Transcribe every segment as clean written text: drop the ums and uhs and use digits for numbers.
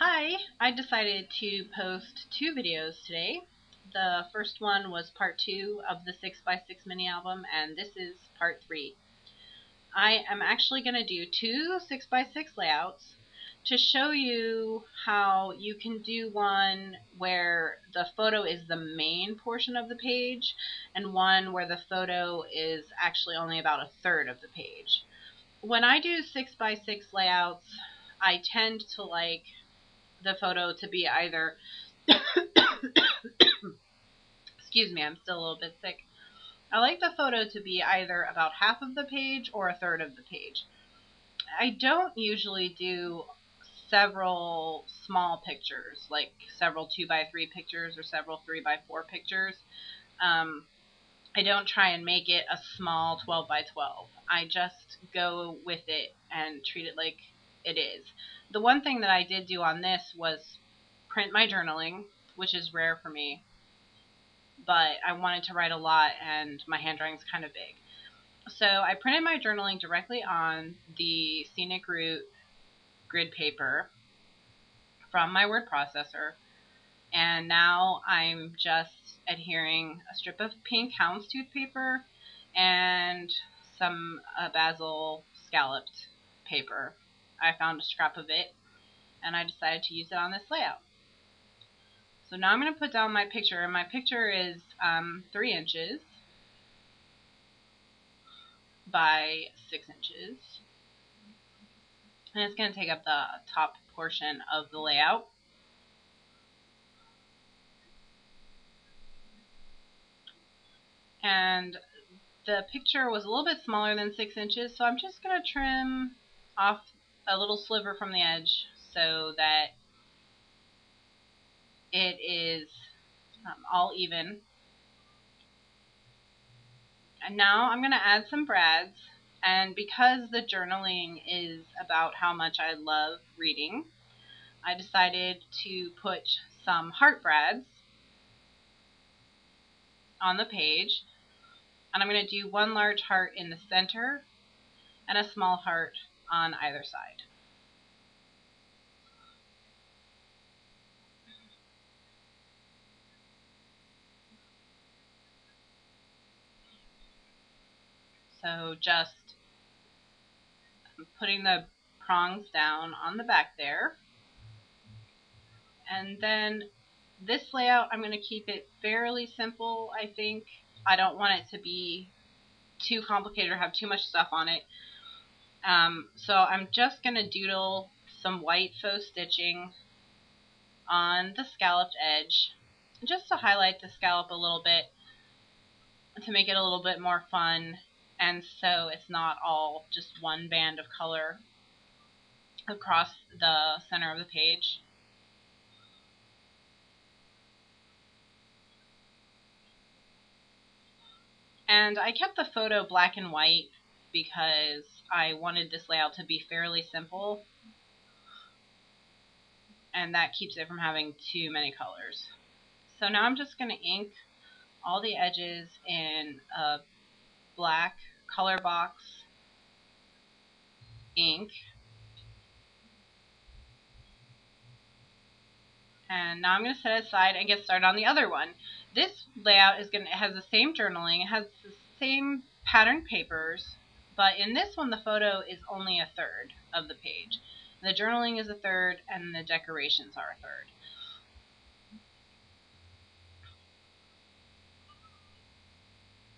Hi, I decided to post two videos today. The first one was part 2 of the 6x6 mini album, and this is part 3. I am actually going to do two 6x6 layouts to show you how you can do one where the photo is the main portion of the page and one where the photo is actually only about a third of the page. When I do 6x6 layouts, I tend to like the photo to be either excuse me, I'm still a little bit sick. I like the photo to be either about half of the page or a third of the page. I don't usually do several small pictures, like several 2x3 pictures or several 3x4 pictures. I don't try and make it a small 12x12. I just go with it and treat it like it is. The one thing that I did do on this was print my journaling, which is rare for me, but I wanted to write a lot and my handwriting's kind of big. So I printed my journaling directly on the Scenic Route grid paper from my word processor, and now I'm just adhering a strip of pink houndstooth paper and some basil scalloped paper. I found a scrap of it and I decided to use it on this layout. So now I'm going to put down my picture, and my picture is 3 inches by 6 inches, and it's going to take up the top portion of the layout. And the picture was a little bit smaller than 6 inches, so I'm just going to trim off a little sliver from the edge so that it is all even. And now I'm going to add some brads, and because the journaling is about how much I love reading, I decided to put some heart brads on the page, and I'm going to do one large heart in the center and a small heart on either side. So just putting the prongs down on the back there. And then this layout, I'm going to keep it fairly simple, I think. I don't want it to be too complicated or have too much stuff on it. So I'm just going to doodle some white faux stitching on the scalloped edge, just to highlight the scallop a little bit, to make it a little bit more fun, and so it's not all just one band of color across the center of the page. And I kept the photo black and white because I wanted this layout to be fairly simple, and that keeps it from having too many colors. So now I'm just going to ink all the edges in a black color box ink. And now I'm going to set it aside and get started on the other one. This layout it has the same journaling, it has the same patterned papers, but in this one the photo is only a third of the page. The journaling is a third and the decorations are a third.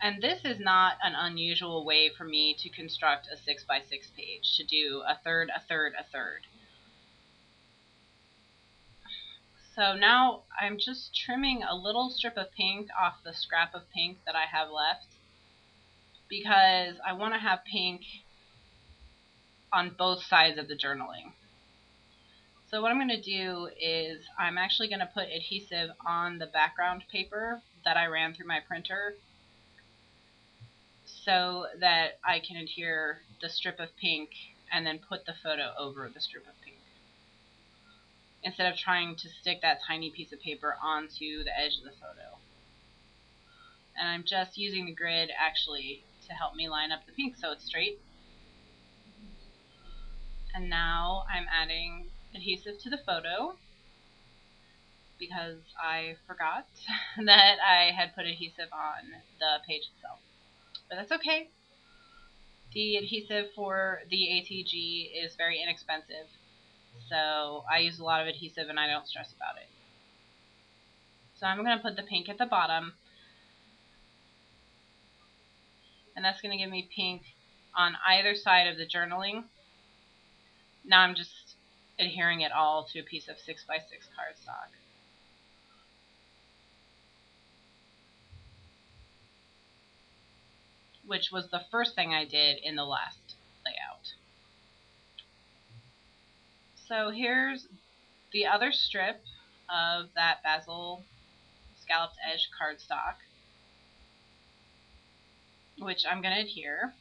And this is not an unusual way for me to construct a 6x6 page, to do a third, a third, a third. So now I'm just trimming a little strip of pink off the scrap of pink that I have left, because I want to have pink on both sides of the journaling. So what I'm going to do is I'm actually going to put adhesive on the background paper that I ran through my printer so that I can adhere the strip of pink and then put the photo over the strip of pink, instead of trying to stick that tiny piece of paper onto the edge of the photo. And I'm just using the grid actually to help me line up the pink so it's straight. And now I'm adding adhesive to the photo because I forgot that I had put adhesive on the page itself. But that's okay. The adhesive for the ATG is very inexpensive, so I use a lot of adhesive and I don't stress about it. So I'm going to put the pink at the bottom, and that's going to give me pink on either side of the journaling. Now I'm just adhering it all to a piece of 6x6 cardstock. Which was the first thing I did in the last layout. So here's the other strip of that basil scalloped edge cardstock, which I'm going to adhere.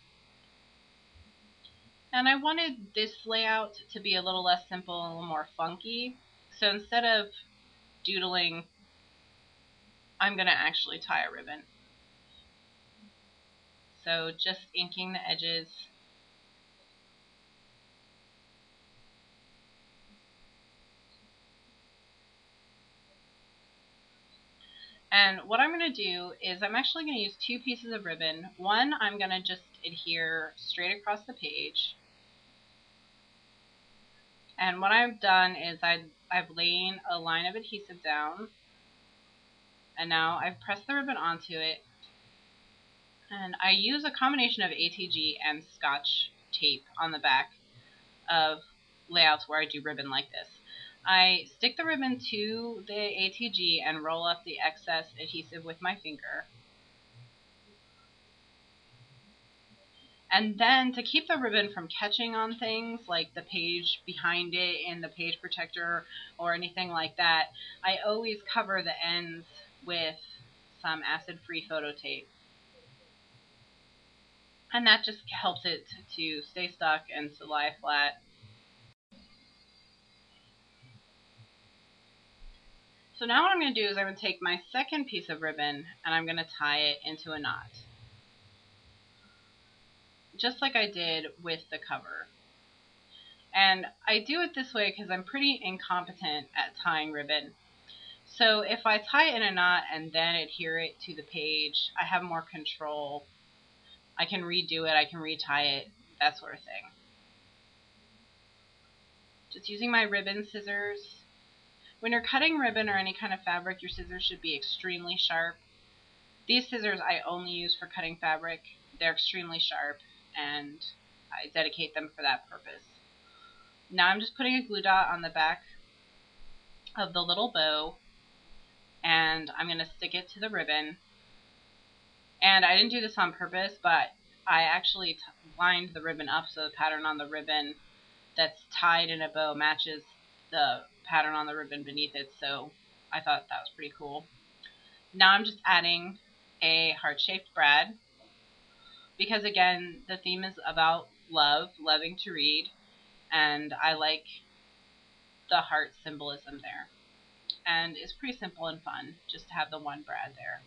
And I wanted this layout to be a little less simple and a little more funky. So instead of doodling, I'm going to actually tie a ribbon. So just inking the edges. And what I'm going to do is I'm actually going to use two pieces of ribbon. One I'm going to just adhere straight across the page. And what I've done is I've laid a line of adhesive down. And now I've pressed the ribbon onto it. And I use a combination of ATG and Scotch tape on the back of layouts where I do ribbon like this. I stick the ribbon to the ATG and roll up the excess adhesive with my finger. And then to keep the ribbon from catching on things like the page behind it in the page protector or anything like that, I always cover the ends with some acid-free photo tape. And that just helps it to stay stuck and to lie flat. So now what I'm going to do is I'm going to take my second piece of ribbon and I'm going to tie it into a knot. Just like I did with the cover. And I do it this way because I'm pretty incompetent at tying ribbon. So if I tie it in a knot and then adhere it to the page, I have more control. I can redo it, I can retie it, that sort of thing. Just using my ribbon scissors. When you're cutting ribbon or any kind of fabric, your scissors should be extremely sharp. These scissors I only use for cutting fabric. They're extremely sharp, and I dedicate them for that purpose. Now I'm just putting a glue dot on the back of the little bow, and I'm going to stick it to the ribbon. And I didn't do this on purpose, but I actually lined the ribbon up so the pattern on the ribbon that's tied in a bow matches the pattern on the ribbon beneath it, so I thought that was pretty cool. Now I'm just adding a heart-shaped brad, because again, the theme is about love, loving to read, and I like the heart symbolism there. And it's pretty simple and fun just to have the one brad there.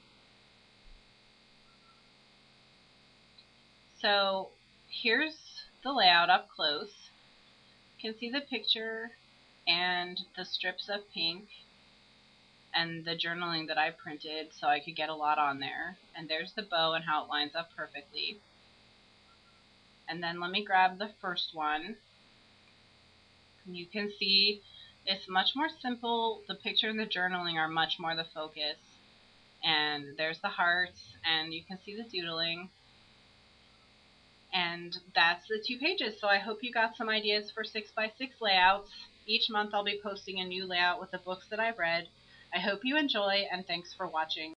So here's the layout up close. You can see the picture and the strips of pink and the journaling that I printed so I could get a lot on there. And there's the bow and how it lines up perfectly. And then let me grab the first one. You can see it's much more simple. The picture and the journaling are much more the focus. And there's the hearts, and you can see the doodling. And that's the 2 pages. So I hope you got some ideas for 6x6 layouts. Each month I'll be posting a new layout with the books that I've read. I hope you enjoy, and thanks for watching.